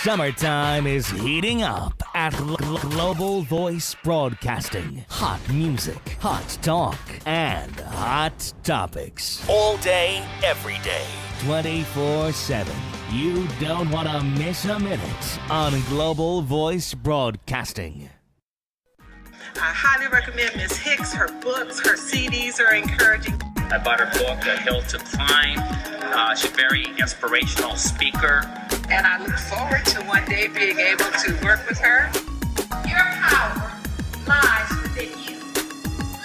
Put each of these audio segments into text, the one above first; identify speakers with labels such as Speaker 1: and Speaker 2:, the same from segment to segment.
Speaker 1: Summertime is heating up at Global Voice Broadcasting. Hot music, hot talk, and hot topics. All day, every day, 24/7. You don't want to miss a minute on Global Voice Broadcasting.
Speaker 2: I highly recommend Ms. Hicks. Her books, her CDs are encouraging.
Speaker 3: I bought her book, A Hill to Climb. She's a very inspirational speaker.
Speaker 2: And I look forward to one day being able to work with her.
Speaker 4: Your power lies within you.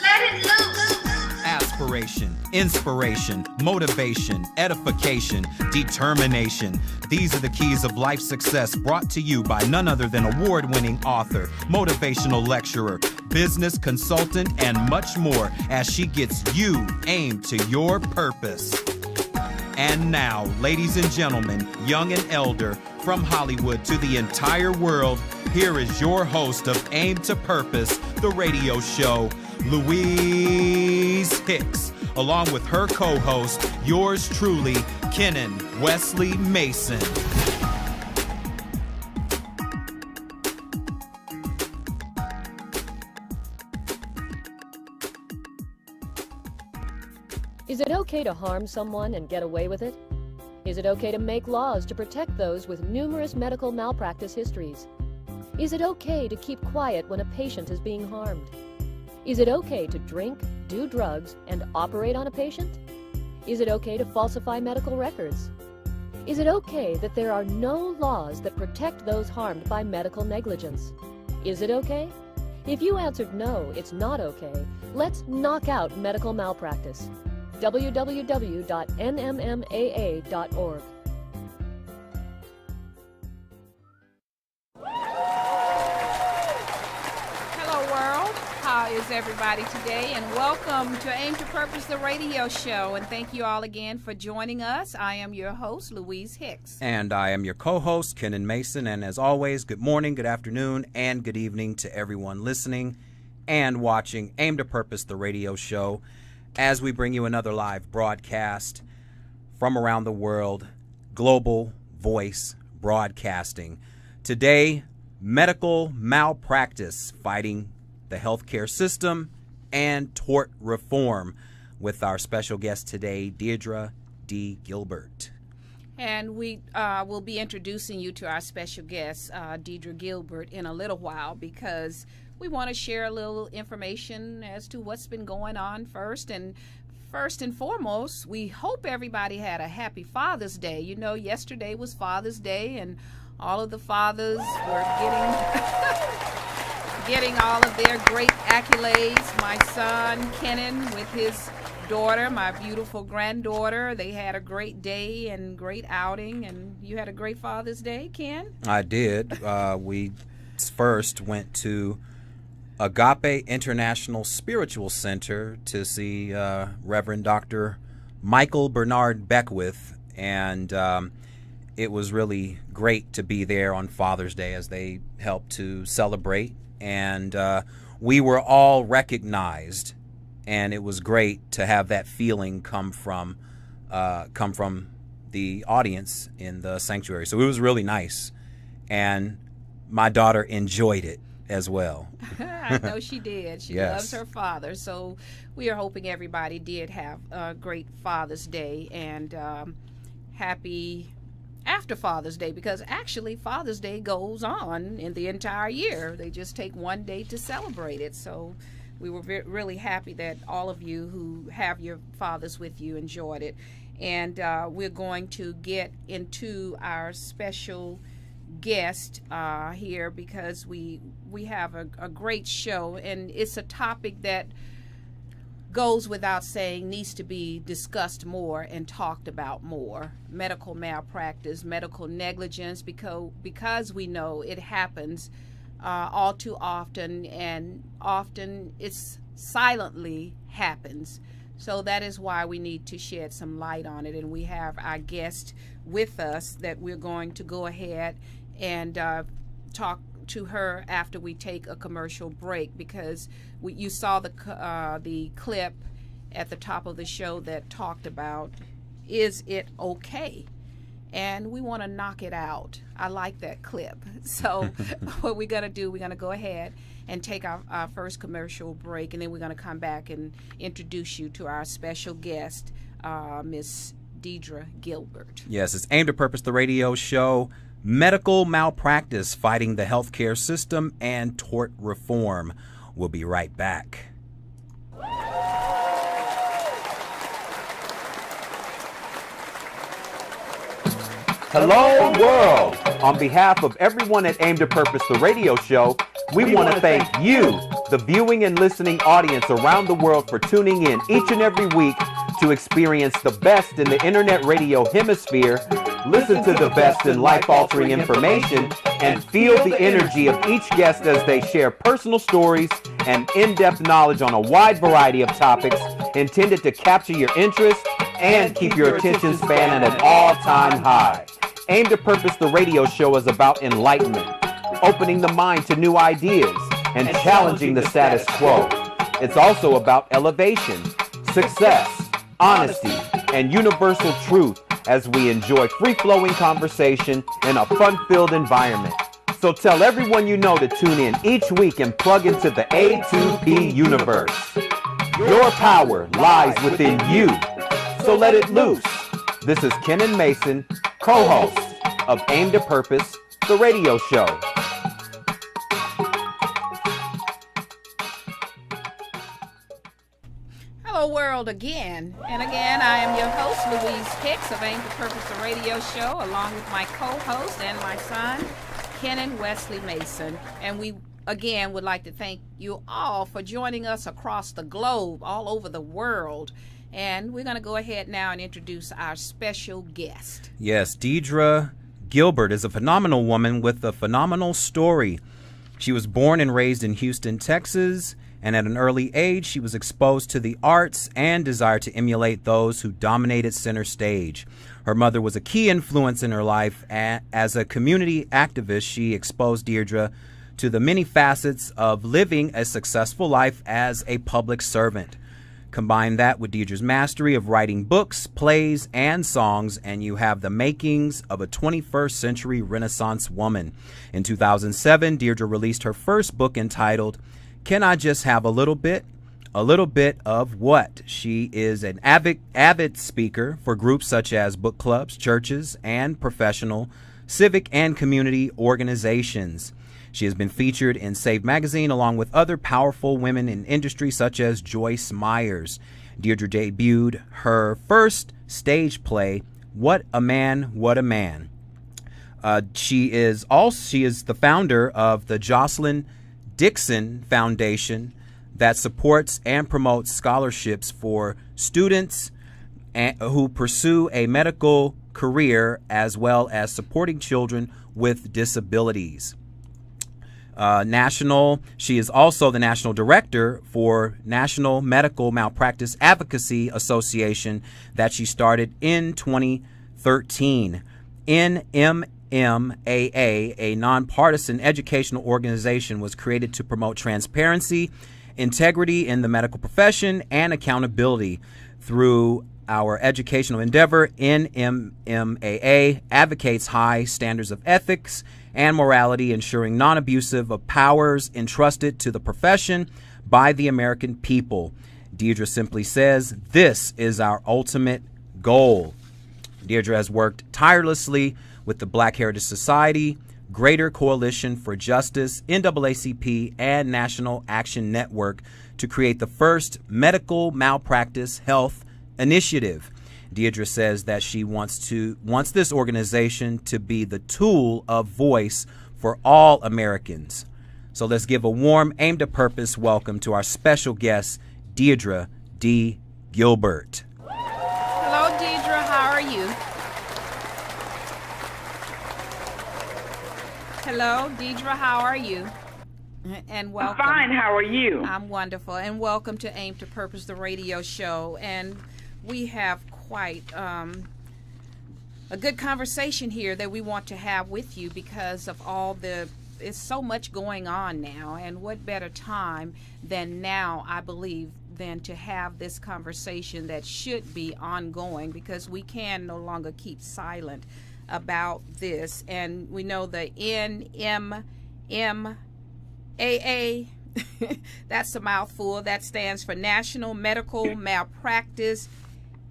Speaker 4: Let it loose.
Speaker 5: Aspiration, inspiration, motivation, edification, determination. These are the keys of life success, brought to you by none other than award-winning author, motivational lecturer, business consultant, and much more as she gets you aimed to your purpose. And now, ladies and gentlemen, young and elder, from Hollywood to the entire world, here is your host of Aim to Purpose, the radio show, Louise Hicks, along with her co-host, yours truly, Kennon Wesley Mason.
Speaker 6: Is it okay to harm someone and get away with it? Is it okay to make laws to protect those with numerous medical malpractice histories? Is it okay to keep quiet when a patient is being harmed? Is it okay to drink, do drugs, and operate on a patient? Is it okay to falsify medical records? Is it okay that there are no laws that protect those harmed by medical negligence? Is it okay? If you answered no, it's not okay, let's knock out medical malpractice. www.NMMAA.org.
Speaker 7: Hello, world. How is everybody today? And welcome to Aim to Purpose, the radio show. And thank you all again for joining us. I am your host, Louise Hicks.
Speaker 5: And I am your co-host, Kennon Mason. And as always, good morning, good afternoon, and good evening to everyone listening and watching Aim to Purpose, the radio show, as we bring you another live broadcast from around the world, Global Voice Broadcasting. Today, medical malpractice, fighting the healthcare system and tort reform, with our special guest today, Deirdre D. Gilbert.
Speaker 7: And we will be introducing you to our special guest, Deirdre Gilbert, in a little while, because we want to share a little information as to what's been going on first. And first and foremost, we hope everybody had a happy Father's Day. You know, yesterday was Father's Day, and all of the fathers were getting all of their great accolades. My son, Kennon, with his daughter, my beautiful granddaughter, they had a great day and great outing. And you had a great Father's Day, Ken?
Speaker 5: I did. We first went to Agape International Spiritual Center to see Reverend Dr. Michael Bernard Beckwith, and it was really great to be there on Father's Day as they helped to celebrate, and we were all recognized, and it was great to have that feeling come from the audience in the sanctuary. So it was really nice, and my daughter enjoyed it as well.
Speaker 7: I know she did. She
Speaker 5: Yes.
Speaker 7: loves her father. So we are hoping everybody did have a great Father's Day, and happy after Father's Day, because actually Father's Day goes on in the entire year. They just take one day to celebrate it. So we were really happy that all of you who have your fathers with you enjoyed it. And we're going to get into our special guest here, because we have a great show, and it's a topic that goes without saying needs to be discussed more and talked about more. Medical malpractice, medical negligence, because we know it happens all too often, and often it's silently happens. So that is why we need to shed some light on it, and we have our guest with us that we're going to go ahead and talk to her after we take a commercial break, because you saw the clip at the top of the show that talked about, is it okay? and we want to knock it out. I like that clip. So what we're going to do, we're going to go ahead and take our first commercial break, and then we're going to come back and introduce you to our special guest, Miss Deirdre Gilbert.
Speaker 5: Yes, it's Aimed at Purpose, the radio show, medical malpractice, fighting the healthcare system, and tort reform. We'll be right back.
Speaker 8: Hello, world! On behalf of everyone at Aimed at Purpose, the radio show, we want to thank you, the viewing and listening audience around the world, for tuning in each and every week to experience the best in the internet radio hemisphere, listen to the best in life-altering information, and feel the energy of each guest as they share personal stories and in-depth knowledge on a wide variety of topics intended to capture your interest and keep your attention span at an all-time high. Aimed at Purpose, the radio show is about enlightenment, opening the mind to new ideas, and challenging the status quo. It's also about elevation, success, honesty, and universal truth as we enjoy free-flowing conversation in a fun-filled environment. So tell everyone you know to tune in each week and plug into the A2P universe. Your power lies within you, so let it loose. This is Kennon Mason, co-host of Aimed at Purpose, the radio show.
Speaker 7: Hello, world, again. And again, I am your host, Louise Hicks of Aimed at Purpose, the radio show, along with my co-host and my son, Kennon Wesley Mason. And we, again, would like to thank you all for joining us across the globe, all over the world. And we're going to go ahead now and introduce our special guest.
Speaker 5: Yes, Deirdre Gilbert is a phenomenal woman with a phenomenal story. She was born and raised in Houston, Texas, and at an early age, she was exposed to the arts and desired to emulate those who dominated center stage. Her mother was a key influence in her life. As a community activist, she exposed Deirdre to the many facets of living a successful life as a public servant. Combine that with Deirdre's mastery of writing books, plays, and songs, and you have the makings of a 21st century Renaissance woman. In 2007, Deirdre released her first book entitled, Can I Just Have a Little Bit? A Little Bit of What? She is an avid speaker for groups such as book clubs, churches, and professional, civic, and community organizations. She has been featured in Save Magazine along with other powerful women in industry such as Joyce Myers. Deirdre debuted her first stage play, What a Man, What a Man. She is the founder of the Jocelyn Dixon Foundation that supports and promotes scholarships for students who pursue a medical career, as well as supporting children with disabilities. She is also the national director for National Medical Malpractice Advocacy Association that she started in 2013. NMMAA, a nonpartisan educational organization, was created to promote transparency, integrity in the medical profession, and accountability. Through our educational endeavor, NMMAA advocates high standards of ethics and morality, ensuring non-abusive of powers entrusted to the profession by the American people. Deirdre simply says, this is our ultimate goal. Deirdre has worked tirelessly with the Black Heritage Society, Greater Coalition for Justice, NAACP, and National Action Network to create the first medical malpractice health initiative. Deirdre says that she wants this organization to be the tool of voice for all Americans. So let's give a warm Aimed at Purpose welcome to our special guest, Deirdre D. Gilbert.
Speaker 7: Hello, Deirdre. How are you? Hello, Deirdre. How are you? And welcome.
Speaker 9: I'm fine. How are you?
Speaker 7: I'm wonderful. And welcome to Aimed at Purpose, the radio show. And we have quite a good conversation here that we want to have with you because of it's so much going on now, and what better time than now, I believe, than to have this conversation that should be ongoing, because we can no longer keep silent about this. And we know the NMMAA, that's a mouthful. That stands for National Medical Malpractice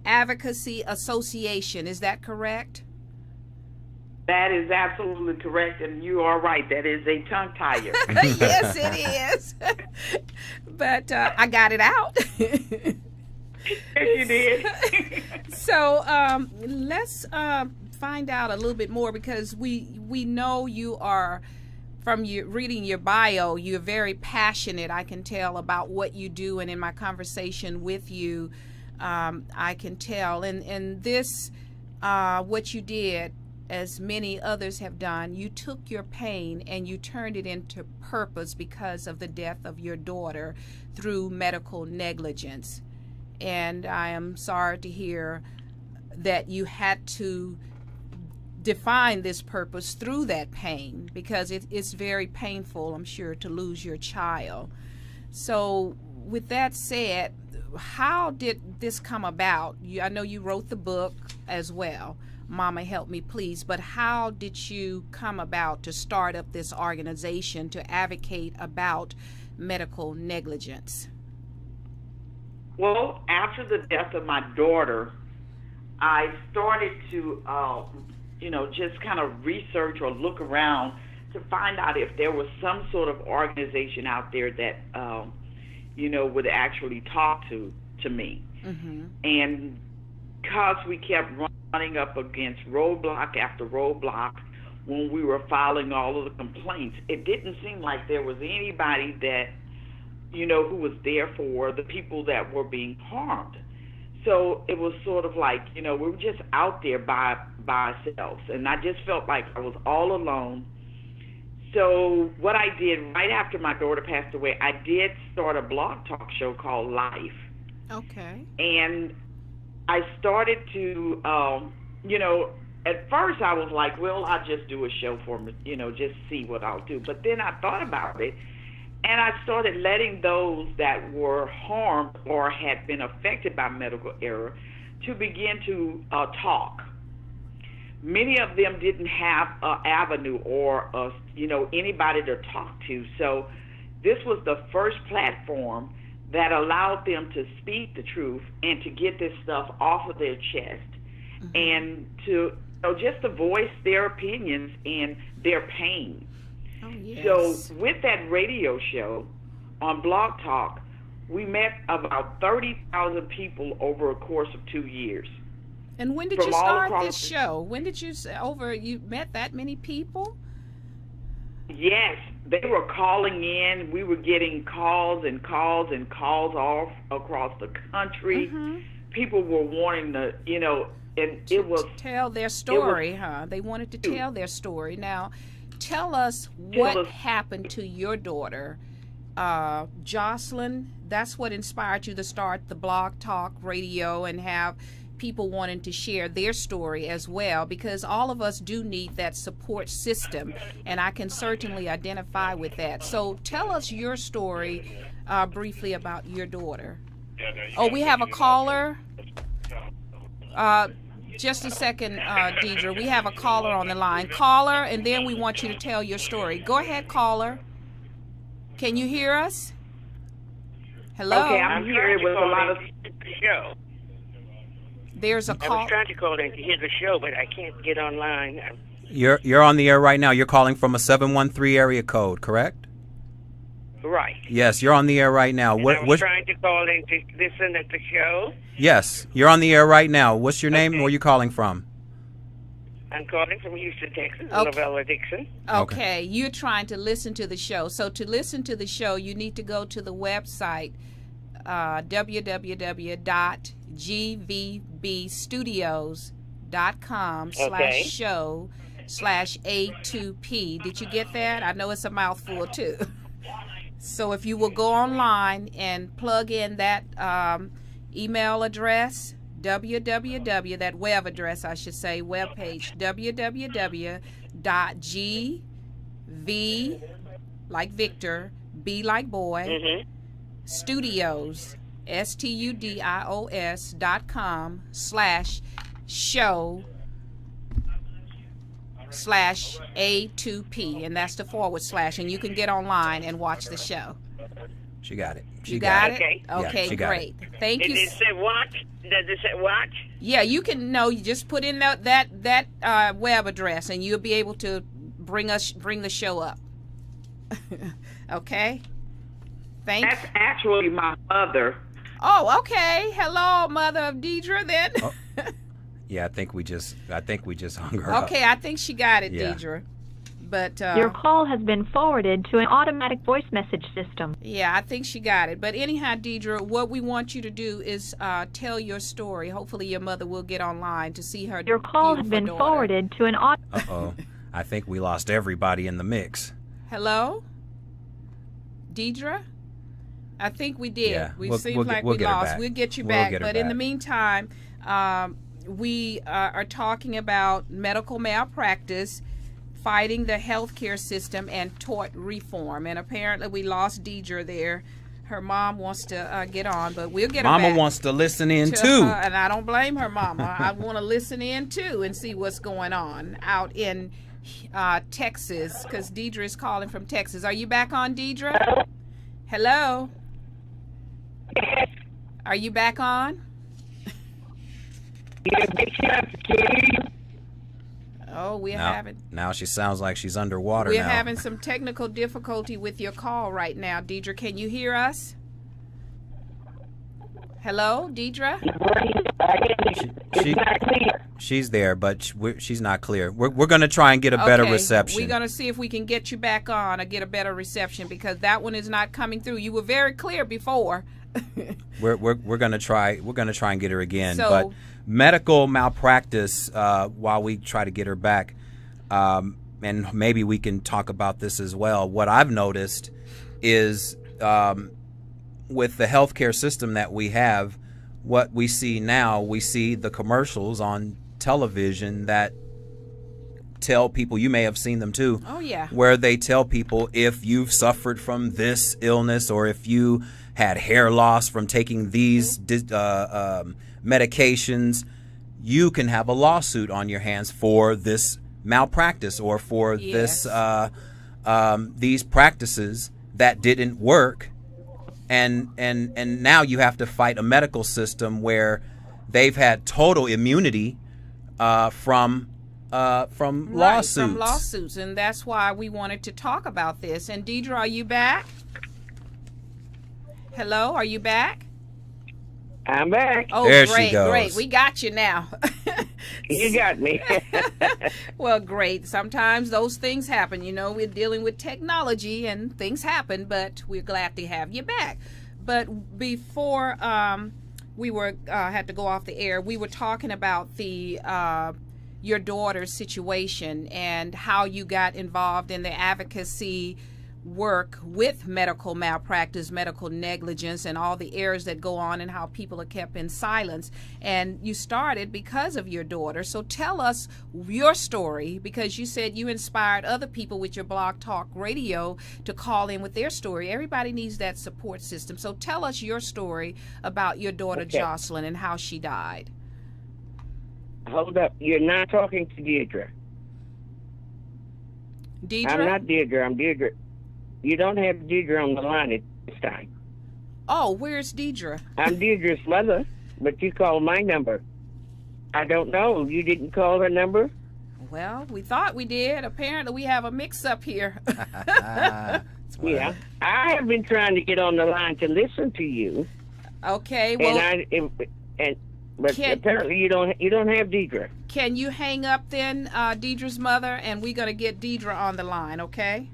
Speaker 7: Advocacy Association. Is that correct?
Speaker 9: That is absolutely correct, and you are right. That is a tongue tire.
Speaker 7: Yes, it is. But I got it out.
Speaker 9: Yes, you did.
Speaker 7: So let's find out a little bit more, because we know you are, from reading your bio, you're very passionate, I can tell, about what you do, and in my conversation with you, I can tell. And this, what you did, as many others have done, you took your pain and you turned it into purpose because of the death of your daughter through medical negligence. And I am sorry to hear that you had to define this purpose through that pain, because it's very painful, I'm sure, to lose your child. So with that said, how did this come about? I know you wrote the book as well, Momma Help Me Please, but how did you come about to start up this organization to advocate about medical negligence?
Speaker 9: Well, after the death of my daughter, I started to, just kind of research or look around to find out if there was some sort of organization out there that, would actually talk to me. Mm-hmm. And because we kept running up against roadblock after roadblock when we were filing all of the complaints, it didn't seem like there was anybody that, who was there for the people that were being harmed. So it was sort of like, we were just out there by ourselves, and I just felt like I was all alone. So what I did right after my daughter passed away, I did start a blog talk show called Life.
Speaker 7: Okay.
Speaker 9: And I started to, at first I was like, well, I'll just do a show for me, just see what I'll do. But then I thought about it, and I started letting those that were harmed or had been affected by medical error to begin to talk. Many of them didn't have an avenue or, anybody to talk to. So this was the first platform that allowed them to speak the truth and to get this stuff off of their chest, mm-hmm. and to just to voice their opinions and their pain.
Speaker 7: Oh, yes.
Speaker 9: So with that radio show on Blog Talk, we met about 30,000 people over a course of 2 years.
Speaker 7: And when did you start this show? When did you met that many people?
Speaker 9: Yes, they were calling in. We were getting calls and calls and calls all across the country. Mm-hmm. People were wanting to, and it was
Speaker 7: tell their story, huh? They wanted to tell their story. Now, tell us what happened to your daughter, Jocelyn. That's what inspired you to start the Blog Talk Radio and have people wanting to share their story as well, because all of us do need that support system, and I can certainly identify with that. So tell us your story briefly about your daughter. Oh, we have a caller. Just a second, Deirdre. We have a caller on the line. Caller, and then we want you to tell your story. Go ahead, caller. Can you hear us? Hello?
Speaker 9: Okay, I'm here with a lot of
Speaker 10: show.
Speaker 7: There's a call.
Speaker 10: I was trying to call in to hear the show, but I can't get online.
Speaker 5: You're on the air right now. You're calling from a 713 area code, correct?
Speaker 10: Right.
Speaker 5: Yes, you're on the air right now.
Speaker 10: I was trying to call in to listen at the show.
Speaker 5: Yes, you're on the air right now. What's your name and where are you calling from?
Speaker 10: I'm calling from Houston, Texas,
Speaker 7: Okay.
Speaker 10: Lavella Dixon.
Speaker 7: Okay, you're trying to listen to the show. So to listen to the show, you need to go to the website, www.gvbstudios.com/show/A2P. Did you get that? I know it's a mouthful too. So if you will go online and plug in that email address, that web address, I should say, web page, www.gv, like Victor, B like boy,
Speaker 10: mm-hmm.
Speaker 7: studios, studios.com/show /A2P, and that's the /, and you can get online and watch the show.
Speaker 5: She got it.
Speaker 7: You got it?
Speaker 10: Okay.
Speaker 7: Okay,
Speaker 5: Yeah, she got
Speaker 7: great. Thank you.
Speaker 10: Does it say watch? Does it say watch?
Speaker 7: Yeah, you can. No, you just put in that web address, and you'll be able to bring the show up. Okay.
Speaker 9: That's actually my mother.
Speaker 7: Oh, okay. Hello, mother of Deirdre. Then.
Speaker 5: Oh. Yeah, I think we just hung her up.
Speaker 7: Okay, I think she got it,
Speaker 5: Yeah.
Speaker 7: Deirdre. But
Speaker 11: Your call has been forwarded to an automatic voice message system.
Speaker 7: yeah, I think she got it. But anyhow, Deirdre, what we want you to do is tell your story. Hopefully, your mother will get online to see her.
Speaker 11: Your call has been
Speaker 7: daughter.
Speaker 11: forwarded to an auto.
Speaker 5: Uh-oh. I think we lost everybody in the mix.
Speaker 7: Hello, Deirdre. I think we did.
Speaker 5: Yeah,
Speaker 7: We
Speaker 5: we'll
Speaker 7: seem like
Speaker 5: get
Speaker 7: we
Speaker 5: her
Speaker 7: lost.
Speaker 5: back.
Speaker 7: We'll get you
Speaker 5: We'll
Speaker 7: back.
Speaker 5: get her
Speaker 7: But in the
Speaker 5: back.
Speaker 7: meantime, we are talking about medical malpractice, fighting the healthcare system, and tort reform. And apparently, we lost Deirdre there. Her mom wants to get on, but we'll get her
Speaker 5: Mama
Speaker 7: back.
Speaker 5: wants to listen in
Speaker 7: to
Speaker 5: too.
Speaker 7: her, and I don't blame her, Mama. I want to listen in too and see what's going on out in Texas, because Deirdre is calling from Texas. Are you back on, Deirdre? Hello? Are you back on? Oh, we're having...
Speaker 5: Now she sounds like she's underwater
Speaker 7: We're
Speaker 5: now.
Speaker 7: having some technical difficulty with your call right now, Deirdre. Can you hear us? Hello, Deirdre?
Speaker 5: She's there, but she's not clear. We're going to try and get a better reception.
Speaker 7: We're going to see if we can get you back on or get a better reception, because that one is not coming through. You were very clear before.
Speaker 5: We're going to try. We're going to try and get her again.
Speaker 7: So-
Speaker 5: but medical malpractice, while we try to get her back, and maybe we can talk about this as well. What I've noticed is with the healthcare system that we have, what we see now, we see the commercials on television that tell people, you may have seen them too,
Speaker 7: Oh, yeah.
Speaker 5: where they tell people, if you've suffered from this illness, or if you had hair loss from taking these medications, you can have a lawsuit on your hands for this malpractice, or for
Speaker 7: Yes.
Speaker 5: this these practices that didn't work, and now you have to fight a medical system where they've had total immunity from lawsuits.
Speaker 7: Right, from lawsuits, and that's why we wanted to talk about this. And Deirdre, are you back? Hello, are you back?
Speaker 10: I'm back.
Speaker 7: Oh,
Speaker 5: There she
Speaker 7: great,
Speaker 5: goes.
Speaker 7: great. We got you now.
Speaker 10: You got me.
Speaker 7: Well, great. Sometimes those things happen. You know, we're dealing with technology and things happen, but we're glad to have you back. But before we were had to go off the air, we were talking about the your daughter's situation and how you got involved in the advocacy work with medical malpractice, medical negligence, and all the errors that go on, and how people are kept in silence. And you started because of your daughter. So tell us your story, because you said you inspired other people with your Blog Talk Radio to call in with their story. Everybody needs that support system. So tell us your story about your daughter,
Speaker 10: Okay.
Speaker 7: Jocelyn, and how she died.
Speaker 10: Hold up. You're not talking to Deirdre.
Speaker 7: Deirdre?
Speaker 10: I'm not Deirdre. I'm Deirdre. You don't have Deirdre on the line at this time.
Speaker 7: Oh, where's Deirdre?
Speaker 10: I'm Deirdre's mother, but you called my number. I don't know. You didn't call her number?
Speaker 7: Well, we thought we did. Apparently, we have a mix-up here.
Speaker 10: Yeah. I have been trying to get on the line to listen to you.
Speaker 7: Okay, well,
Speaker 10: But apparently you don't have Deirdre.
Speaker 7: can you hang up then, Deirdre's mother, and we're going to get Deirdre on the line, okay?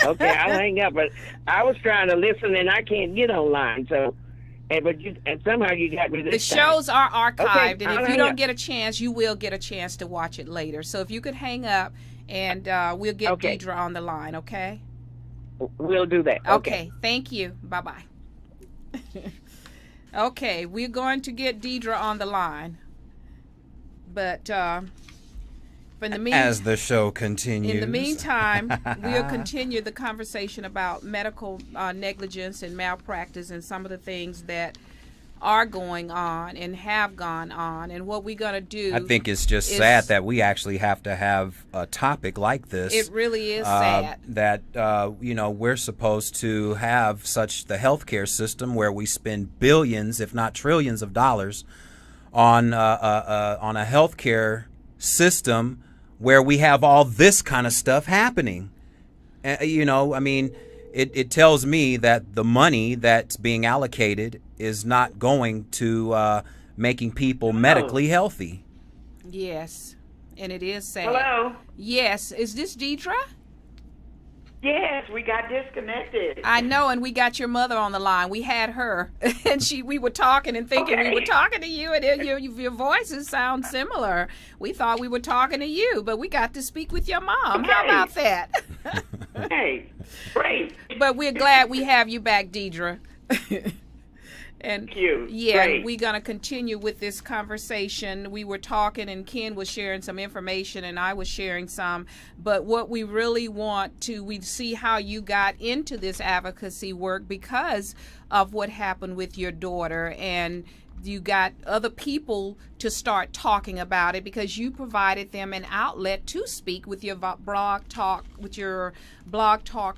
Speaker 10: Okay, I'll hang up. But I was trying to listen and I can't get online. So, and somehow you got me
Speaker 7: The
Speaker 10: this time.
Speaker 7: shows are archived,
Speaker 10: Okay,
Speaker 7: and
Speaker 10: I'll
Speaker 7: if you
Speaker 10: hang
Speaker 7: don't
Speaker 10: up.
Speaker 7: get a chance, you will get a chance to watch it later. So if you could hang up, and we'll get
Speaker 10: Okay.
Speaker 7: Deirdre on the line, okay?
Speaker 10: We'll do that.
Speaker 7: Okay, thank you. Bye-bye. Okay, we're going to get Deirdre on the line. But in the
Speaker 5: As the show continues.
Speaker 7: In the meantime, we'll continue the conversation about medical negligence and malpractice, and some of the things that are going on and have gone on. And what we're going to do,
Speaker 5: I think it's just sad that we actually have to have a topic like this.
Speaker 7: It really is sad.
Speaker 5: That, we're supposed to have the healthcare system where we spend billions, if not trillions of dollars on a healthcare system where we have all this kind of stuff happening. It tells me that the money that's being allocated is not going to making people medically healthy.
Speaker 7: Yes, and it is sad.
Speaker 9: Hello?
Speaker 7: Yes, is this Deirdre?
Speaker 9: Yes, we got disconnected.
Speaker 7: I know, and we got your mother on the line. We had her, and we were talking and thinking we were talking to you, and your voices sound similar. We thought we were talking to you, but we got to speak with your mom. How about that?
Speaker 9: Hey, great.
Speaker 7: But we're glad we have you back, Deirdre. And
Speaker 9: Thank you.
Speaker 7: Yeah,
Speaker 9: Great.
Speaker 7: we're going to continue with this conversation. We were talking and Ken was sharing some information and I was sharing some. But what we really we see how you got into this advocacy work because of what happened with your daughter, and you got other people to start talking about it because you provided them an outlet to speak with your blog talk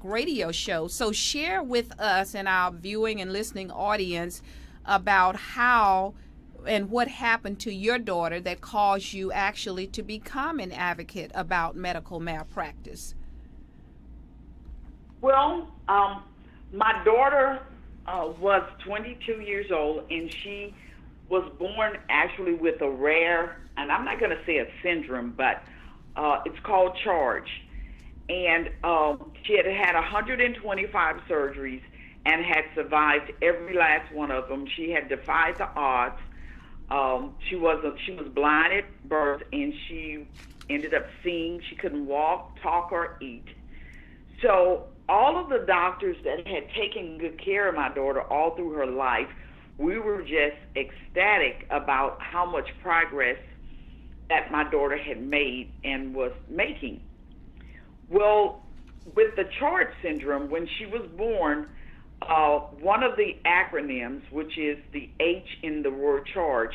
Speaker 7: radio show. So share with us and our viewing and listening audience about how and what happened to your daughter that caused you actually to become an advocate about medical malpractice.
Speaker 9: Well, my daughter was 22 years old, and she was born actually with a rare, and I'm not going to say a syndrome, but it's called charge. And she had had 125 surgeries and had survived every last one of them. She had defied the odds. She was blind at birth, and she ended up seeing. She couldn't walk, talk, or eat. So all of the doctors that had taken good care of my daughter all through her life, we were just ecstatic about how much progress that my daughter had made and was making. Well, with the CHARGE syndrome, when she was born, one of the acronyms, which is the H in the word charge,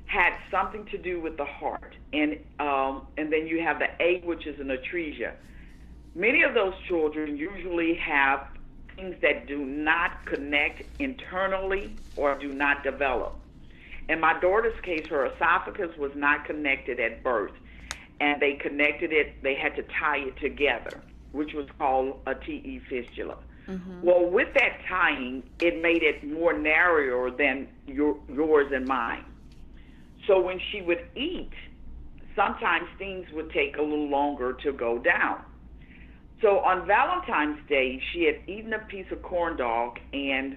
Speaker 9: had something to do with the heart. And then you have the A, which is an atresia. Many of those children usually have things that do not connect internally or do not develop. In my daughter's case, her esophagus was not connected at birth, and they connected it, they had to tie it together, which was called a TE fistula. Mm-hmm. Well, with that tying, it made it more narrower than yours and mine. So when she would eat, sometimes things would take a little longer to go down. So on Valentine's Day, she had eaten a piece of corn dog, and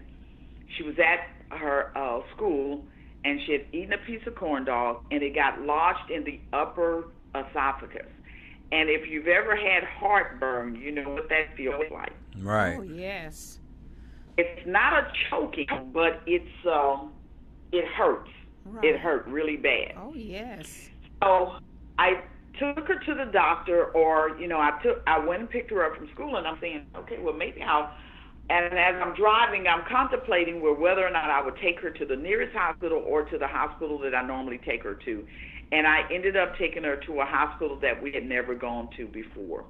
Speaker 9: she was at her school, and she had eaten a piece of corn dog, and it got lodged in the upper esophagus. And if you've ever had heartburn, you know what that feels like.
Speaker 5: Right.
Speaker 7: Oh, yes.
Speaker 9: It's not a choking, but it hurts.
Speaker 7: Right.
Speaker 9: It hurt really bad.
Speaker 7: Oh, yes.
Speaker 9: So I took her to the doctor, or, I went and picked her up from school, and I'm saying, okay, well, maybe and as I'm driving, I'm contemplating whether or not I would take her to the nearest hospital or to the hospital that I normally take her to. And I ended up taking her to a hospital that we had never gone to before.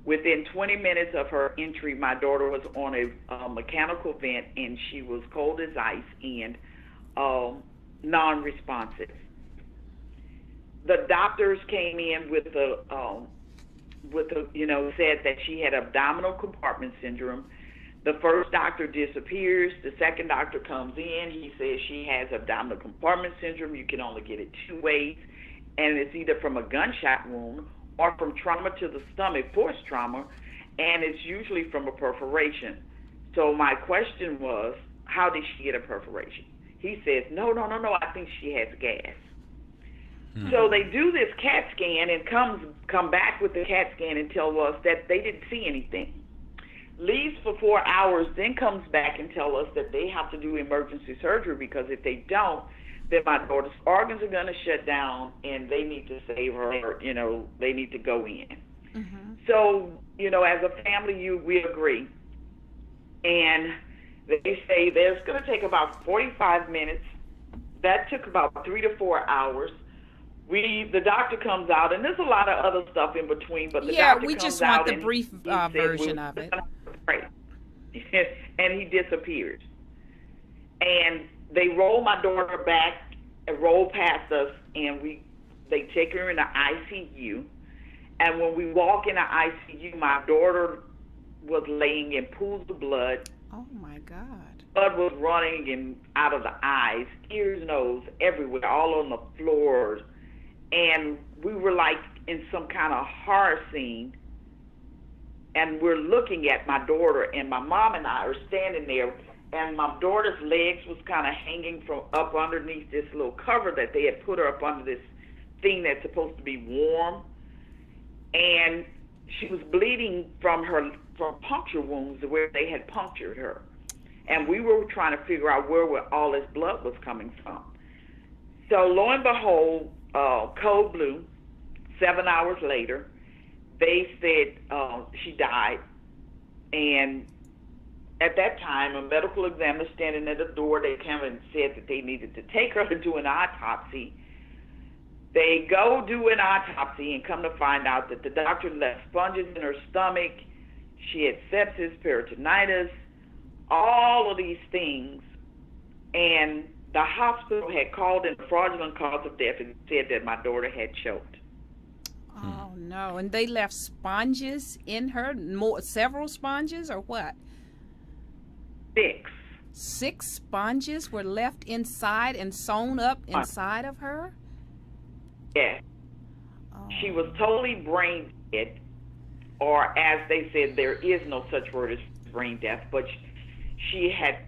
Speaker 9: Within 20 minutes of her entry, my daughter was on a mechanical vent, and she was cold as ice and non-responsive. The doctors came in with said that she had abdominal compartment syndrome. The first doctor disappears. The second doctor comes in. He says she has abdominal compartment syndrome. You can only get it two ways, and it's either from a gunshot wound or from trauma to the stomach, force trauma, and it's usually from a perforation. So my question was, how did she get a perforation? He says, no, I think she has gas. So they do this CAT scan and come back with the CAT scan and tell us that they didn't see anything. Leaves for 4 hours, then comes back and tell us that they have to do emergency surgery, because if they don't, then my daughter's organs are going to shut down and they need to save her, or, they need to go in. Mm-hmm. So, as a family, we agree. And they say there's going to take about 45 minutes that took about 3 to 4 hours. The doctor comes out, and there's a lot of other stuff in between, but the doctor
Speaker 7: we
Speaker 9: comes
Speaker 7: just want
Speaker 9: out
Speaker 7: the
Speaker 9: and
Speaker 7: brief
Speaker 9: he said,
Speaker 7: version of it.
Speaker 9: And he disappeared. And they roll my daughter back and roll past us, and they take her in the ICU. And when we walk in the ICU, my daughter was laying in pools of blood.
Speaker 7: Oh my God.
Speaker 9: Blood was running in out of the eyes, ears, nose, everywhere, all on the floor. And we were like in some kind of horror scene. And we're looking at my daughter, and my mom and I are standing there, and my daughter's legs was kind of hanging from up underneath this little cover that they had put her up under this thing that's supposed to be warm. And she was bleeding from puncture wounds where they had punctured her. And we were trying to figure out where all this blood was coming from. So lo and behold, code blue, 7 hours later, they said she died. And at that time, a medical examiner standing at the door, they came and said that they needed to take her to do an autopsy. They go do an autopsy and come to find out that the doctor left sponges in her stomach. She had sepsis, peritonitis, all of these things. And the hospital had called in a fraudulent cause of death and said that my daughter had choked.
Speaker 7: Oh, no. And they left sponges in her? Several sponges or what?
Speaker 9: 6.
Speaker 7: 6 sponges were left inside and sewn up inside of her?
Speaker 9: Yeah.
Speaker 7: Oh.
Speaker 9: She was totally brain dead, or as they said, there is no such word as brain death, but she had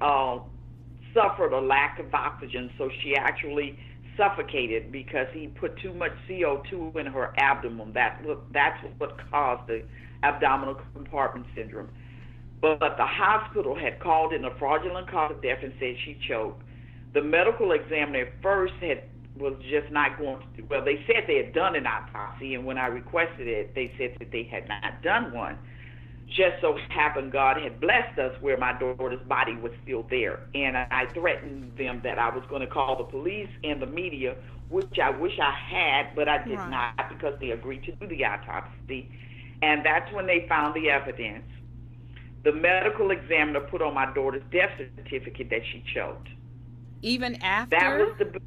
Speaker 9: suffered a lack of oxygen, so she actually suffocated because he put too much CO2 in her abdomen. That's what caused the abdominal compartment syndrome. But the hospital had called in a fraudulent cause of death and said she choked. The medical examiner at first was just not going to, well, they said they had done an autopsy, and when I requested it, they said that they had not done one. Just so happened God had blessed us where my daughter's body was still there. And I threatened them that I was going to call the police and the media, which I wish I had, but I did not because they agreed to do the autopsy. And that's when they found the evidence. The medical examiner put on my daughter's death certificate that she choked.
Speaker 7: Even after?
Speaker 9: That was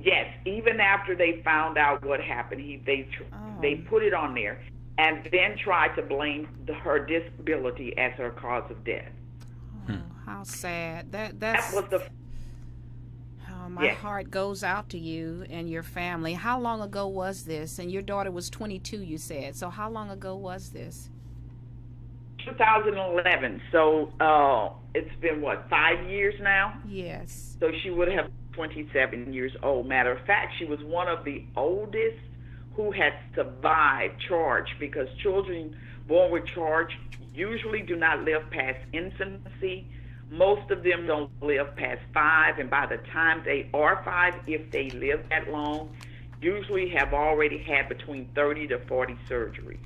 Speaker 9: yes, even after they found out what happened, they put it on there and then tried to blame her disability as her cause of death.
Speaker 7: Oh, how sad. That
Speaker 9: was the...
Speaker 7: my heart goes out to you and your family. How long ago was this? And your daughter was 22, you said. So how long ago was this?
Speaker 9: 2011. So it's been, 5 years now?
Speaker 7: Yes.
Speaker 9: So she would have 27 years old. Matter of fact, she was one of the oldest who had survived charge, because children born with charge usually do not live past infancy. Most of them don't live past 5, and by the time they are 5, if they live that long, usually have already had between 30 to 40 surgeries.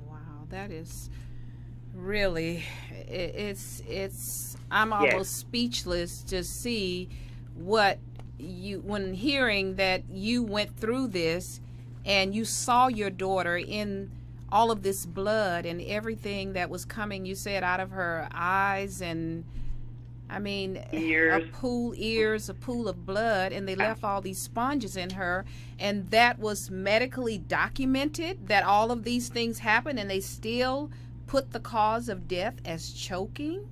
Speaker 7: Wow, that is really, I'm almost speechless to see what when hearing that you went through this and you saw your daughter in all of this blood and everything that was coming, you said, out of her eyes, and I mean,
Speaker 9: ears.
Speaker 7: a pool of blood, and they left all these sponges in her, and that was medically documented that all of these things happened, and they still put the cause of death as choking?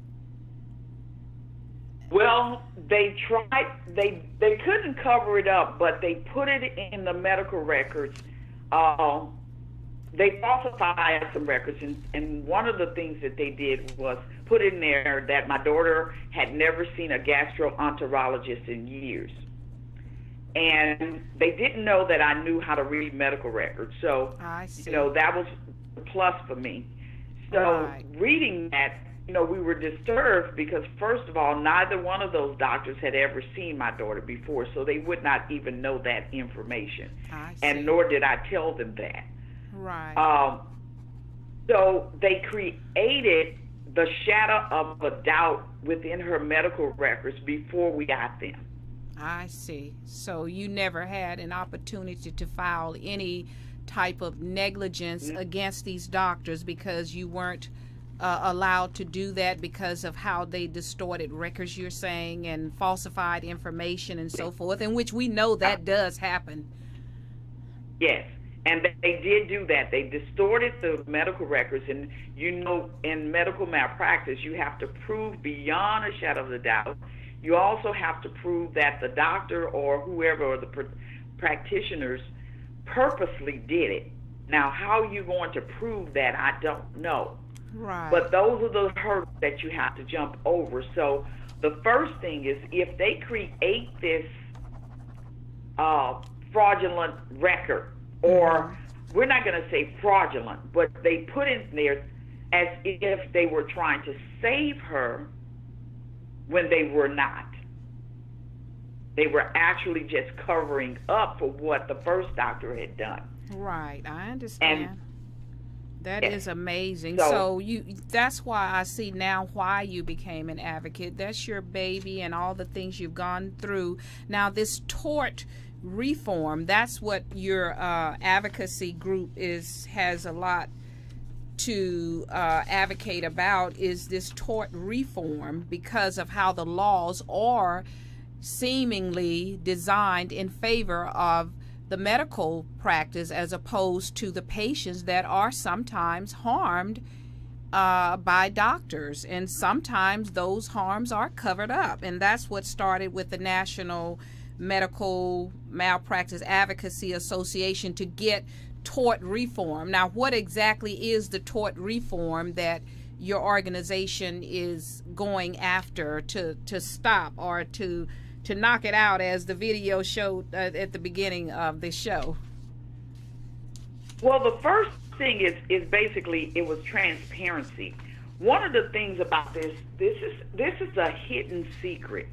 Speaker 9: Well, they tried, they couldn't cover it up, but they put it in the medical records. They falsified some records, and one of the things that they did was put in there that my daughter had never seen a gastroenterologist in years. And they didn't know that I knew how to read medical records. So, that was a plus for me. So reading that, we were disturbed because, first of all, neither one of those doctors had ever seen my daughter before, so they would not even know that information. And nor did I tell them that.
Speaker 7: Right.
Speaker 9: So they created the shadow of a doubt within her medical records before we got them.
Speaker 7: I see. So you never had an opportunity to file any type of negligence against these doctors because you weren't allowed to do that because of how they distorted records, you're saying, and falsified information and so forth, in which we know that does happen.
Speaker 9: Yes, and they did do that. They distorted the medical records, and you know, in medical malpractice, you have to prove beyond a shadow of a doubt. You also have to prove that the doctor or whoever or the practitioners purposely did it. Now, how are you going to prove that? I don't know.
Speaker 7: Right.
Speaker 9: But those are the hurdles that you have to jump over. So the first thing is, if they create this fraudulent record, or we're not going to say fraudulent, but they put in there as if they were trying to save her when they were not. They were actually just covering up for what the first doctor had done.
Speaker 7: Right, I understand.
Speaker 9: And
Speaker 7: that
Speaker 9: yes.
Speaker 7: is amazing.
Speaker 9: So
Speaker 7: that's why I see now why you became an advocate. That's your baby and all the things you've gone through. Now this tort reform, that's what your advocacy group has a lot to advocate about, is this tort reform, because of how the laws are seemingly designed in favor of the medical practice as opposed to the patients that are sometimes harmed by doctors, and sometimes those harms are covered up. And that's what started with the National Medical Malpractice Advocacy Association to get tort reform. Now, what exactly is the tort reform that your organization is going after to stop or to knock it out, as the video showed at the beginning of the show?
Speaker 9: Well, the first thing is basically it was transparency. One of the things about this is a hidden secret.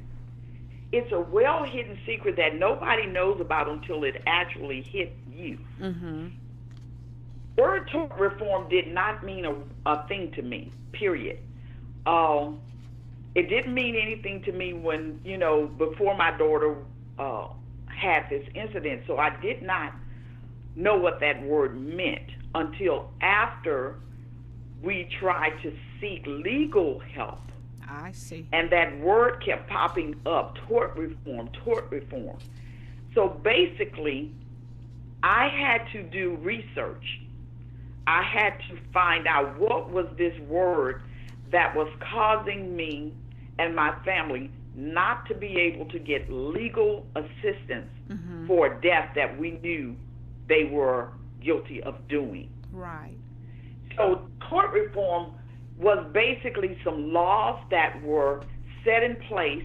Speaker 9: It's a well-hidden secret that nobody knows about until it actually hit you.
Speaker 7: Mm-hmm.
Speaker 9: Word tort reform did not mean a thing to me, period. It didn't mean anything to me when, before my daughter had this incident. So I did not know what that word meant until after we tried to seek legal help.
Speaker 7: I see.
Speaker 9: And that word kept popping up, tort reform, tort reform. So basically, I had to do research. I had to find out what was this word that was causing me and my family not to be able to get legal assistance for a death that we knew they were guilty of doing.
Speaker 7: Right.
Speaker 9: So tort reform was basically some laws that were set in place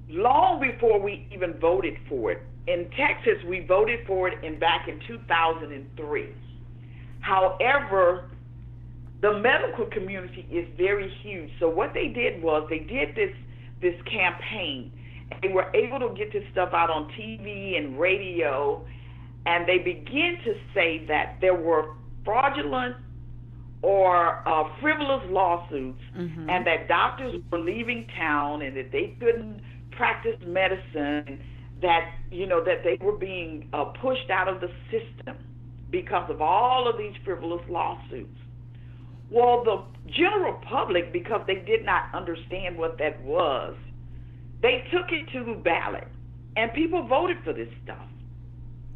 Speaker 9: long before we even voted for it. In Texas, we voted for it back in 2003. However, the medical community is very huge. So what they did was they did this campaign. And they were able to get this stuff out on TV and radio, and they began to say that there were fraudulent or frivolous lawsuits, and that doctors were leaving town and that they couldn't practice medicine, that that they were being pushed out of the system because of all of these frivolous lawsuits. Well, the general public, because they did not understand what that was, they took it to the ballot, and people voted for this stuff.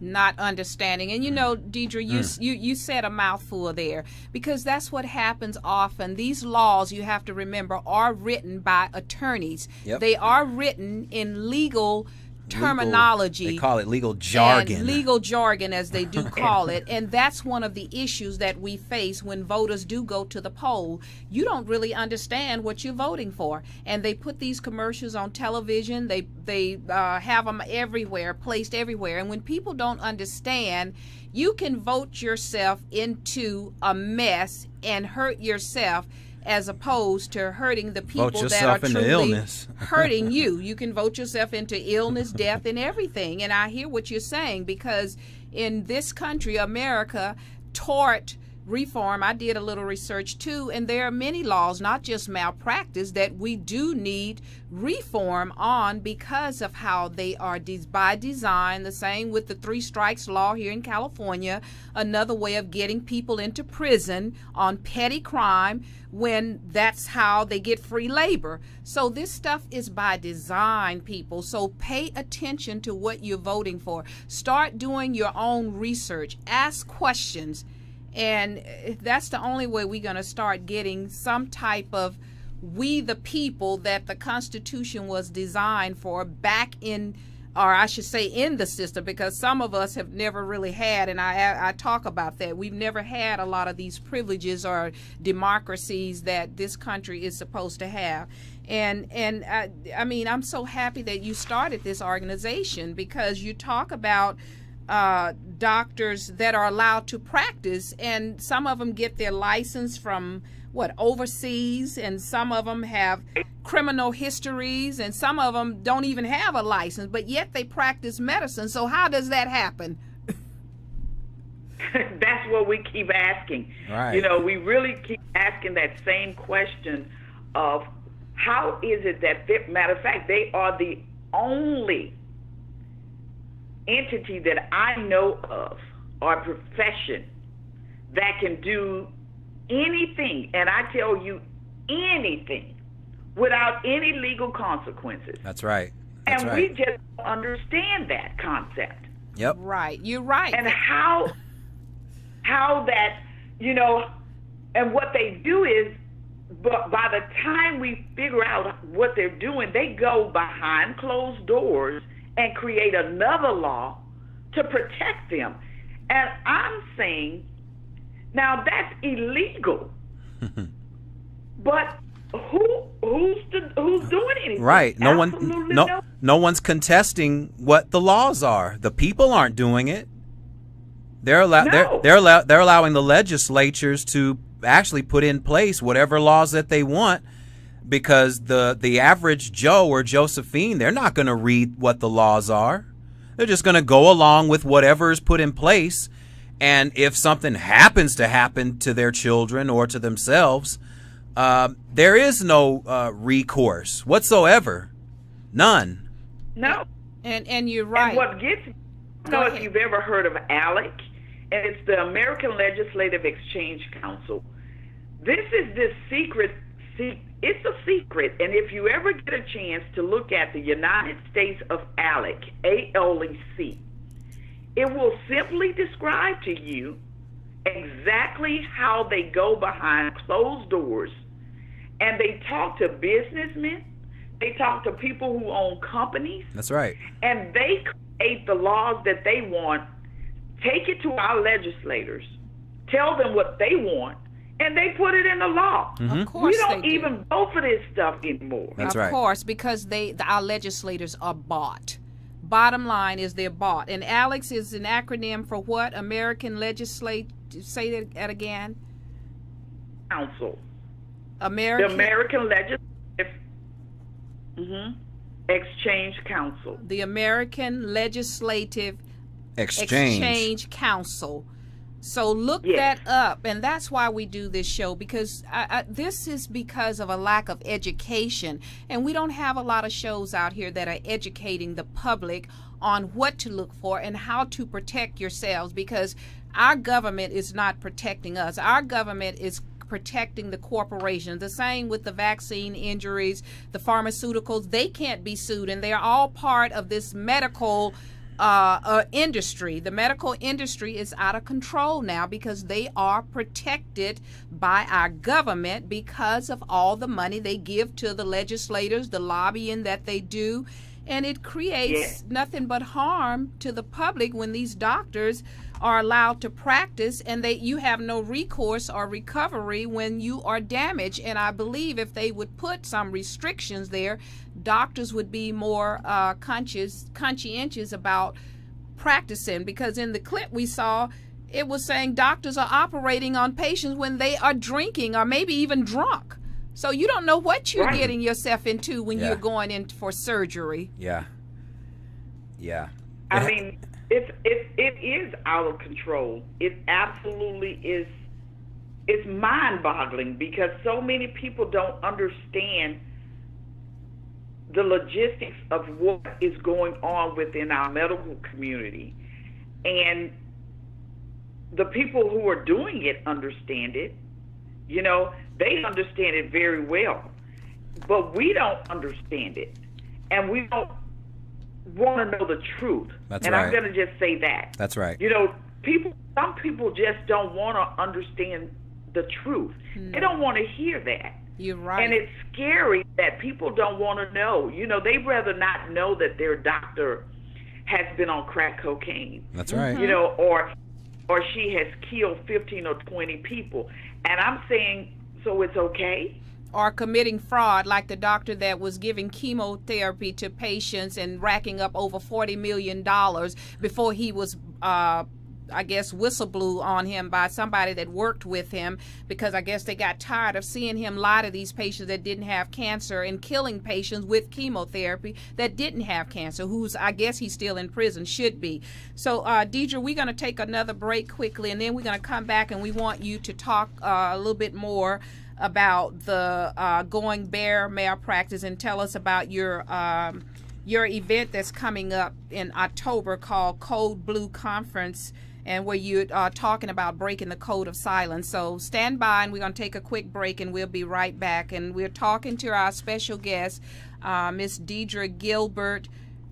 Speaker 7: Not understanding. And Deirdre, you said a mouthful there, because that's what happens often. These laws, you have to remember, are written by attorneys.
Speaker 5: Yep.
Speaker 7: They are written in legal terminology.
Speaker 5: They call it legal jargon.
Speaker 7: And legal jargon, as they do call it. And that's one of the issues that we face when voters do go to the poll. You don't really understand what you're voting for. And they put these commercials on television. They have them everywhere, placed everywhere. And when people don't understand, you can vote yourself into a mess and hurt yourself, as opposed to hurting the people that are truly hurting you. You can vote yourself into illness, death, and everything. And I hear what you're saying, because in this country, America, tort reform. I did a little research too, and there are many laws, not just malpractice, that we do need reform on because of how they are by design. The same with the 3 strikes law here in California, another way of getting people into prison on petty crime when that's how they get free labor. So this stuff is by design, people. So pay attention to what you're voting for. Start doing your own research. Ask questions. And that's the only way we're going to start getting some type of we the people that the Constitution was designed for back in, or I should say in the system, because some of us have never really had, and I talk about that, we've never had a lot of these privileges or democracies that this country is supposed to have. And I mean, I'm so happy that you started this organization, because you talk about doctors that are allowed to practice, and some of them get their license from overseas, and some of them have criminal histories, and some of them don't even have a license, but yet they practice medicine. So how does that happen?
Speaker 9: That's what we keep asking.
Speaker 5: Right.
Speaker 9: You know, we really keep asking that same question of how is it that, matter of fact, they are the only entity that I know of, or profession, that can do anything, and I tell you anything, without any legal consequences.
Speaker 5: That's right. That's
Speaker 9: and
Speaker 5: right.
Speaker 9: we just don't understand that concept.
Speaker 5: Yep.
Speaker 7: Right. You're right.
Speaker 9: And how that, you know, and what they do is, but by the time we figure out what they're doing, they go behind closed doors and create another law to protect them. And I'm saying, now that's illegal. But who's doing anything?
Speaker 5: Right.
Speaker 9: Absolutely
Speaker 5: No one's contesting what the laws are. The people aren't doing it. They're allowing the legislatures to actually put in place whatever laws that they want, because the average Joe or Josephine, they're not going to read what the laws are. They're just going to go along with whatever is put in place. And if something happens to happen to their children or to themselves, there is no recourse whatsoever. None.
Speaker 9: No.
Speaker 7: And you're right.
Speaker 9: And what gets me, I don't know if you've ever heard of ALEC, and it's the American Legislative Exchange Council. This is this secret. It's a secret, and if you ever get a chance to look at the United States of ALEC, ALEC, it will simply describe to you exactly how they go behind closed doors, and they talk to businessmen, they talk to people who own companies.
Speaker 5: That's right.
Speaker 9: And they create the laws that they want, take it to our legislators, tell them what they want, and they put it in the law.
Speaker 7: Of course
Speaker 9: we don't even vote for this stuff anymore.
Speaker 5: That's right.
Speaker 7: Of course, because our legislators are bought. Bottom line is they're bought. And ALEC is an acronym for what? American Legislative, say that again.
Speaker 9: Council.
Speaker 7: The
Speaker 9: American Legislative Exchange Council.
Speaker 7: The American Legislative Exchange Council. So look that up, and that's why we do this show, because this is because of a lack of education, and we don't have a lot of shows out here that are educating the public on what to look for and how to protect yourselves, because our government is not protecting us. Our government is protecting the corporations. The same with the vaccine injuries, the pharmaceuticals. They can't be sued, and they're all part of this medical industry. The medical industry is out of control now because they are protected by our government because of all the money they give to the legislators, the lobbying that they do, and it creates nothing but harm to the public when these doctors are allowed to practice, and you have no recourse or recovery when you are damaged. And I believe if they would put some restrictions there, doctors would be more conscientious about practicing, because in the clip we saw, it was saying doctors are operating on patients when they are drinking or maybe even drunk. So you don't know what you're getting yourself into when you're going in for surgery.
Speaker 5: Yeah.
Speaker 9: I mean, it is out of control. It absolutely is it's mind-boggling because so many people don't understand the logistics of what is going on within our medical community. And the people who are doing it understand it. You know, they understand it very well. But we don't understand it. And we don't want to know the truth.
Speaker 5: That's
Speaker 9: and
Speaker 5: right.
Speaker 9: I'm going to just say that.
Speaker 5: That's right.
Speaker 9: You know, some people just don't want to understand the truth. They don't want to hear that.
Speaker 7: You're right.
Speaker 9: And it's scary that people don't want to know. You know, they'd rather not know that their doctor has been on crack cocaine.
Speaker 5: That's right.
Speaker 9: You know, or she has killed 15 or 20 people. And I'm saying, so it's okay?
Speaker 7: Or committing fraud, like the doctor that was giving chemotherapy to patients and racking up over $40 million before he was, I guess, whistle-blew on him by somebody that worked with him, because I guess they got tired of seeing him lie to these patients that didn't have cancer and killing patients with chemotherapy that didn't have cancer, who's, I guess he's still in prison, should be. So, Deirdre, we're going to take another break quickly, and then we're going to come back, and we want you to talk a little bit more about the Going Bare Malpractice, and tell us about your event that's coming up in October called Code Blue Conference, and where you're talking about breaking the code of silence. So stand by, and we're going to take a quick break, and we'll be right back. And we're talking to our special guest, Miss Deirdre Gilbert,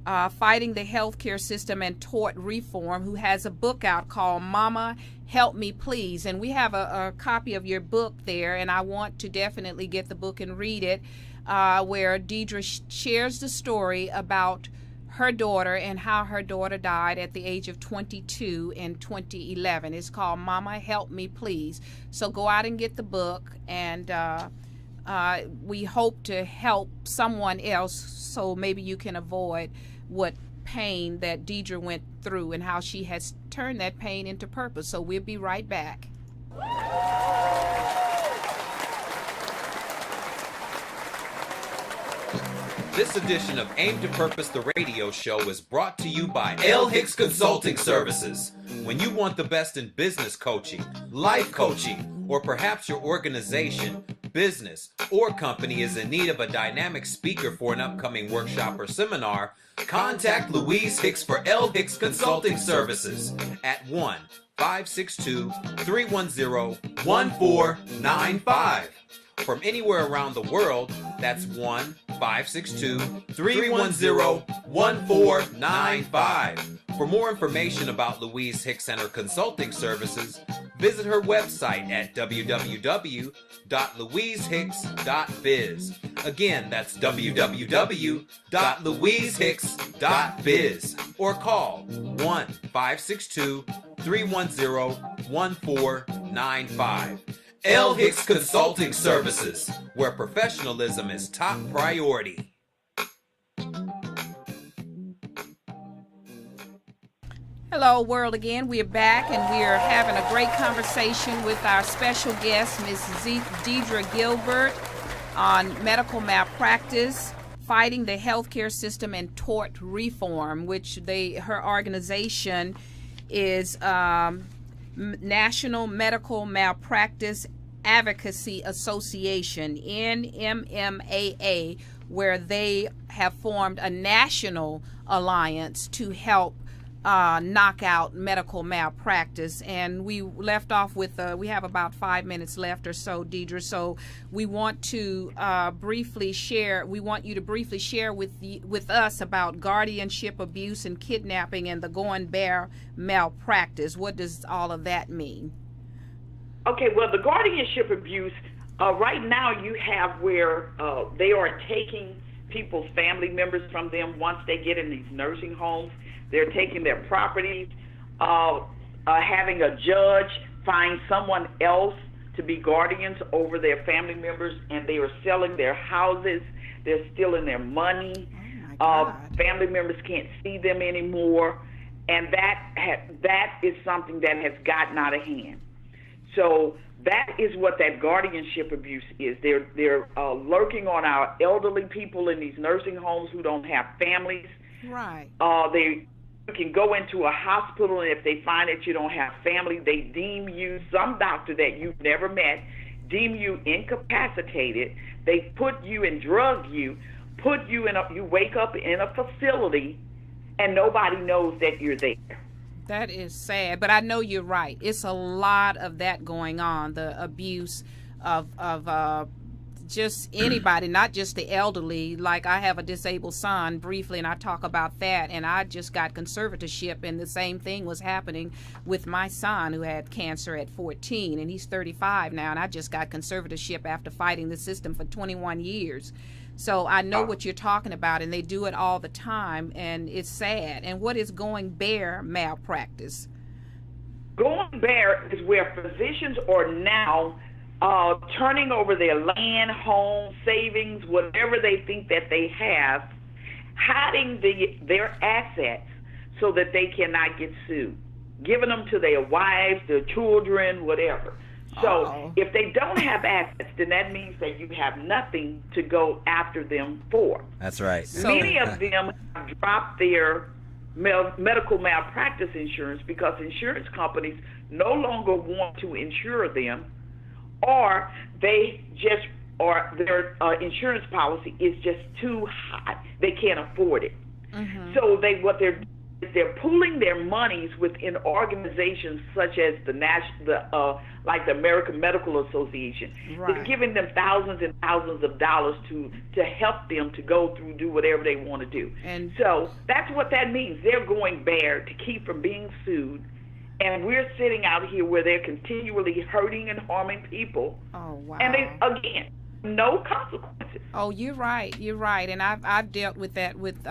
Speaker 7: fighting the healthcare system and tort reform, who has a book out called Momma Help Me Please. And we have a copy of your book there, and I want to definitely get the book and read it, where Deirdre shares the story about her daughter and how her daughter died at the age of 22 in 2011. It's called Momma Help Me Please. So go out and get the book, and we hope to help someone else, so maybe you can avoid what pain that Deirdre went through and how she has turned that pain into purpose. So we'll be right back.
Speaker 8: This edition of Aim to Purpose, the radio show, is brought to you by L. Hicks Consulting Services. When you want the best in business coaching, life coaching, or perhaps your organization, business, or company is in need of a dynamic speaker for an upcoming workshop or seminar, contact Louise Hicks for L. Hicks Consulting Services at 1-562-310-1495. From anywhere around the world, that's 1-562-310-1495. For more information about Louise Hicks and her consulting services, visit her website at www.louisehicks.biz. Again, that's www.louisehicks.biz. Or call 1-562-310-1495. L. Hicks Consulting Services, where professionalism is top priority.
Speaker 7: Hello, world, again. We're back, and we're having a great conversation with our special guest, Ms. Deirdre Gilbert, on medical malpractice, fighting the healthcare system and tort reform, which her organization is National Medical Malpractice Advocacy Association, NMMAA, where they have formed a national alliance to help knock out medical malpractice. And we left off with we have about 5 minutes left or so, Deirdre, so we want to briefly share with us about guardianship abuse and kidnapping and the Going Bare malpractice. What does all of that mean?
Speaker 9: Okay, well, the guardianship abuse, right now you have where they are taking people's family members from them once they get in these nursing homes. They're taking their properties, having a judge find someone else to be guardians over their family members, and they are selling their houses. They're stealing their money. Family members can't see them anymore, and that is something that has gotten out of hand. So that is what that guardianship abuse is. They're lurking on our elderly people in these nursing homes who don't have families.
Speaker 7: Right.
Speaker 9: You can go into a hospital, and if they find that you don't have family, they deem you, some doctor that you've never met, deem you incapacitated. They put you and drug you, you wake up in a facility, and nobody knows that you're there.
Speaker 7: That is sad, but I know you're right. It's a lot of that going on, the abuse of just anybody, not just the elderly. Like, I have a disabled son briefly, and I talk about that, and I just got conservatorship, and the same thing was happening with my son who had cancer at 14, and he's 35 now, and I just got conservatorship after fighting the system for 21 years. So I know what you're talking about, and they do it all the time, and it's sad. And what is going bare malpractice?
Speaker 9: Going bare is where physicians are now turning over their land, home, savings, whatever they think that they have, hiding their assets so that they cannot get sued, giving them to their wives, their children, whatever. So if they don't have assets, then that means that you have nothing to go after them for.
Speaker 5: That's right.
Speaker 9: Many of them have dropped their medical malpractice insurance because insurance companies no longer want to insure them, or their insurance policy is just too high. They can't afford it. Mm-hmm. So they're pooling their monies within organizations such as like the American Medical Association. Right. They're giving them thousands and thousands of dollars to help them to go through, do whatever they want to do. And so that's what that means. They're going bare to keep from being sued. And we're sitting out here where they're continually hurting and harming people. Oh, wow. And they, again, no consequences.
Speaker 7: Oh, you're right. You're right. And I've dealt with that with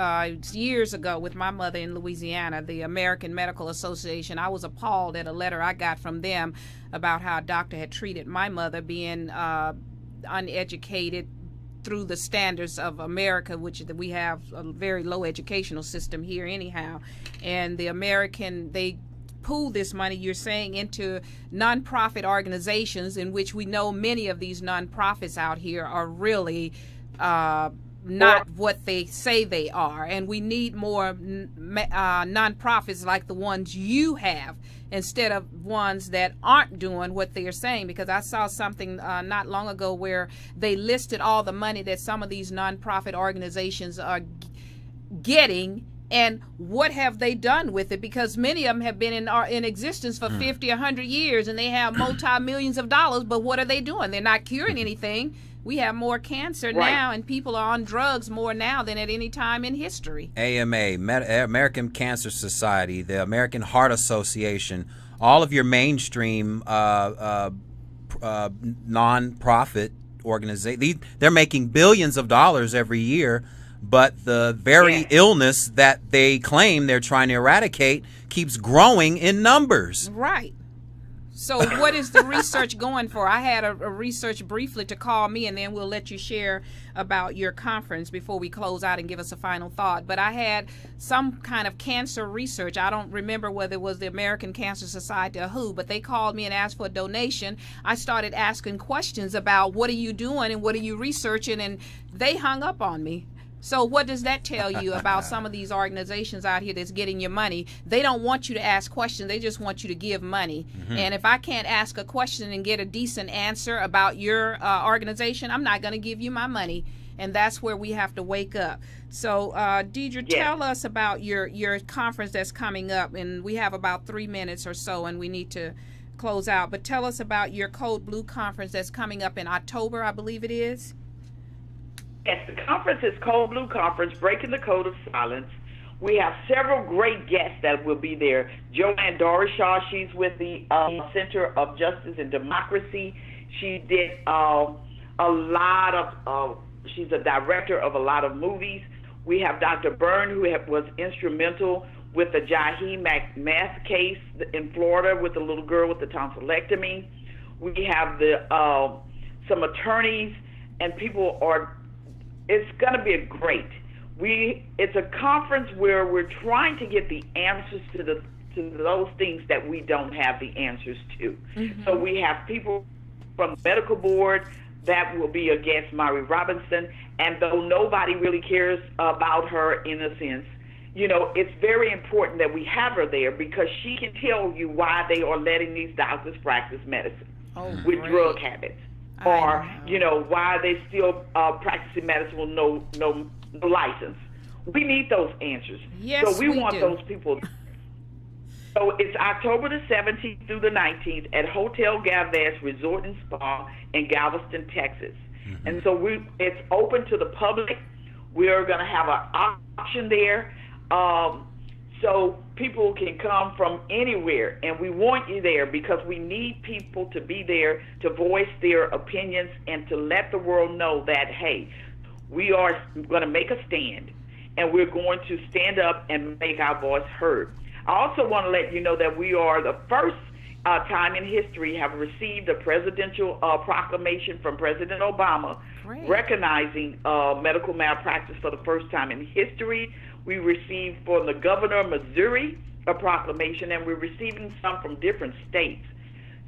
Speaker 7: years ago with my mother in Louisiana, the American Medical Association. I was appalled at a letter I got from them about how a doctor had treated my mother, being uneducated through the standards of America, which we have a very low educational system here anyhow. And the American, they pool this money, you're saying, into nonprofit organizations, in which we know many of these nonprofits out here are really not what they say they are. And we need more nonprofits like the ones you have, instead of ones that aren't doing what they're saying. Because I saw something not long ago where they listed all the money that some of these nonprofit organizations are getting, and what have they done with it? Because many of them have been in existence for 50, 100 years, and they have multi-millions of dollars, but what are they doing? They're not curing anything. We have more cancer now, and people are on drugs more now than at any time in history. AMA,
Speaker 5: American Cancer Society, the American Heart Association, all of your mainstream non-profit organizations, they're making billions of dollars every year. But the very illness that they claim they're trying to eradicate keeps growing in numbers.
Speaker 7: Right. So what is the research going for? I had a research briefly to call me, and then we'll let you share about your conference before we close out and give us a final thought. But I had some kind of cancer research. I don't remember whether it was the American Cancer Society or who, but they called me and asked for a donation. I started asking questions about what are you doing and what are you researching, and they hung up on me. So what does that tell you about some of these organizations out here that's getting your money? They don't want you to ask questions. They just want you to give money. Mm-hmm. And if I can't ask a question and get a decent answer about your organization, I'm not going to give you my money. And that's where we have to wake up. So, Deirdre, tell us about your conference that's coming up. And we have about 3 minutes or so, and we need to close out. But tell us about your Code Blue conference that's coming up in October, I believe it is.
Speaker 9: Yes, the conference is Code Blue Conference, Breaking the Code of Silence. We have several great guests that will be there. Joanne Dorishaw, she's with the Center of Justice and Democracy. She did a lot of, she's a director of a lot of movies. We have Dr. Byrne, who was instrumental with the Jaheem McMath case in Florida with the little girl with the tonsillectomy. We have some attorneys, and people are, it's going to be great. It's a conference where we're trying to get the answers to those things that we don't have the answers to. Mm-hmm. So we have people from the medical board that will be a guest, Mari Robinson, and though nobody really cares about her in a sense, it's very important that we have her there because she can tell you why they are letting these doctors practice medicine with drug habits, or why they still practicing medicine with no license. We need those answers.
Speaker 7: Yes,
Speaker 9: so we want
Speaker 7: do.
Speaker 9: those people. So it's October the 17th through the 19th at Hotel Galvez Resort and Spa in Galveston, Texas. Mm-hmm. And so it's open to the public. We're going to have an auction there. So people can come from anywhere, and we want you there because we need people to be there to voice their opinions and to let the world know that, hey, we are going to make a stand, and we're going to stand up and make our voice heard. I also want to let you know that we are the first time in history have received a presidential proclamation from President Obama recognizing medical malpractice for the first time in history. We received from the governor of Missouri a proclamation, and we're receiving some from different states.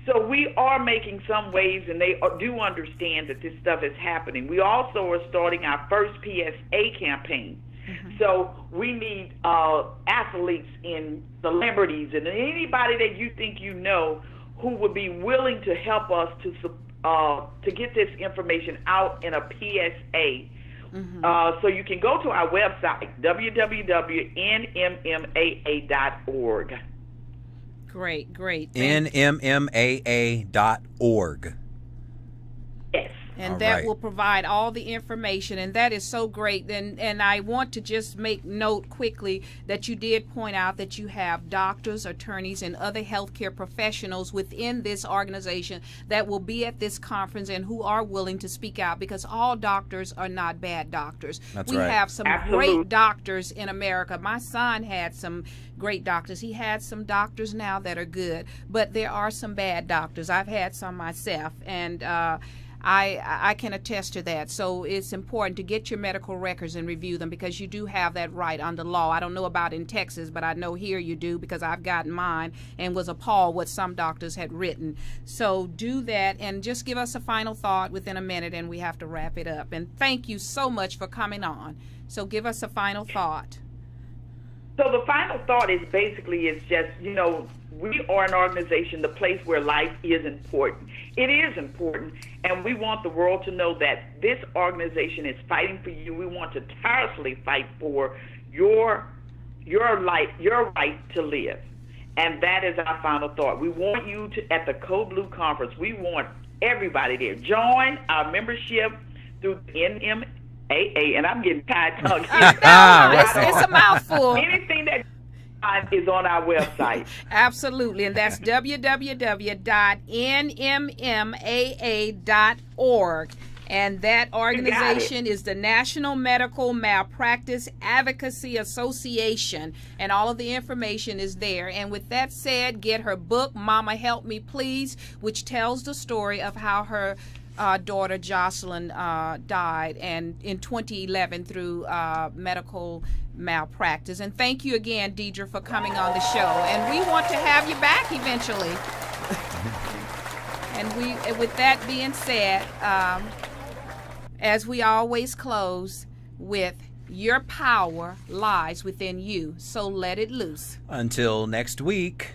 Speaker 9: So we are making some waves, and they do understand that this stuff is happening. We also are starting our first PSA campaign. Mm-hmm. So we need athletes and celebrities and anybody that you think you know who would be willing to help us to get this information out in a PSA. Mm-hmm. So you can go to our website, www.nmmaa.org.
Speaker 7: Great.
Speaker 5: NMMAA.org.
Speaker 7: Yes. And that will provide all the information, and that is so great. And I want to just make note quickly that you did point out that you have doctors, attorneys, and other healthcare professionals within this organization that will be at this conference and who are willing to speak out, because all doctors are not bad doctors.
Speaker 5: That's
Speaker 7: we
Speaker 5: right.
Speaker 7: have some great doctors in America. My son had some great doctors. He had some doctors now that are good, but there are some bad doctors. I've had some myself, and I can attest to that. So it's important to get your medical records and review them, because you do have that right under law. I don't know about in Texas, but I know here you do, because I've gotten mine and was appalled what some doctors had written. So do that, and just give us a final thought within a minute, and we have to wrap it up. And thank you so much for coming on. So give us a final thought.
Speaker 9: So the final thought is basically just, we are an organization, the place where life is important. It is important, and we want the world to know that this organization is fighting for you. We want to tirelessly fight for your life, your right to live. And that is our final thought. We want you to, at the Code Blue Conference, we want everybody there. Join our membership through NMMAA, and I'm getting tired tongue.
Speaker 7: It's a mouthful.
Speaker 9: Anything that is on our website.
Speaker 7: Absolutely, and that's www.nmmaa.org. And that organization is the National Medical Malpractice Advocacy Association, and all of the information is there. And with that said, get her book, Momma Help Me Please, which tells the story of how her daughter Jocelyn died, and in 2011 through medical malpractice. And thank you again, Deirdre, for coming on the show. And we want to have you back eventually. And with that being said, as we always close with, your power lies within you, so let it loose.
Speaker 5: Until next week.